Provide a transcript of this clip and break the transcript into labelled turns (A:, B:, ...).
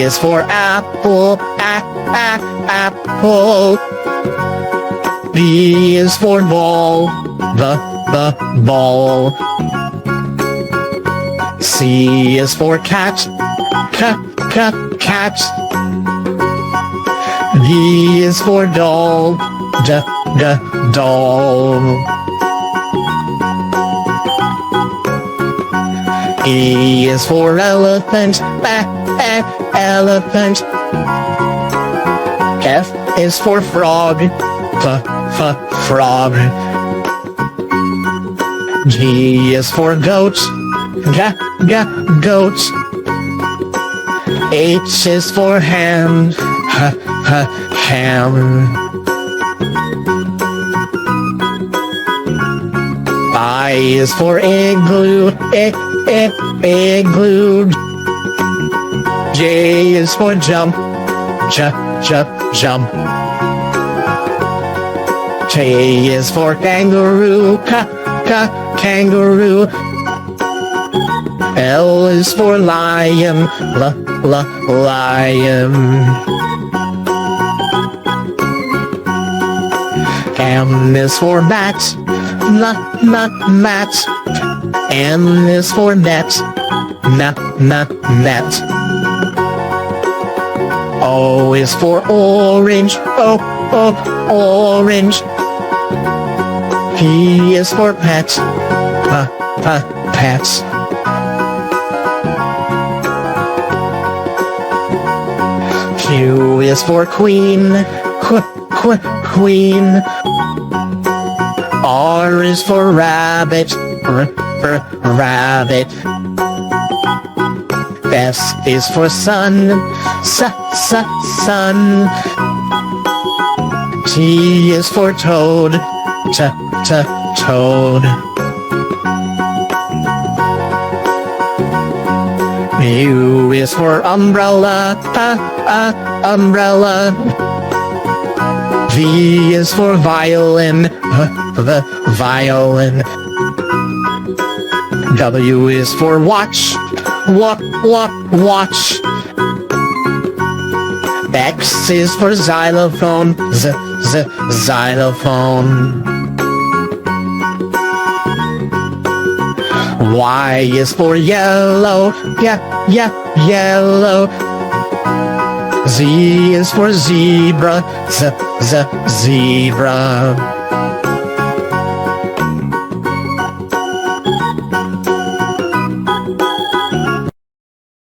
A: is for apple, apple. B is for ball, the ball. C is for cat, cat. D is for doll, doll. E is for elephant, elephant. F is for frog, frog. G is for goat, goat. H is for ham, ham. I is for igloo, igloo. J is for jump, jump. K is for kangaroo, kangaroo. L is for lion, lion. M is for mat, mat. N is for net, net. O is for orange, orange. P is for pet, pets. Q is for queen, queen. R is for rabbit, rabbit. S is for sun, sun. T is for toad, toad. U is for umbrella, umbrella. V is for violin, the violin. W is for watch, watch. X is for xylophone, xylophone. Y is for yellow, yellow. Z is for zebra, zebra.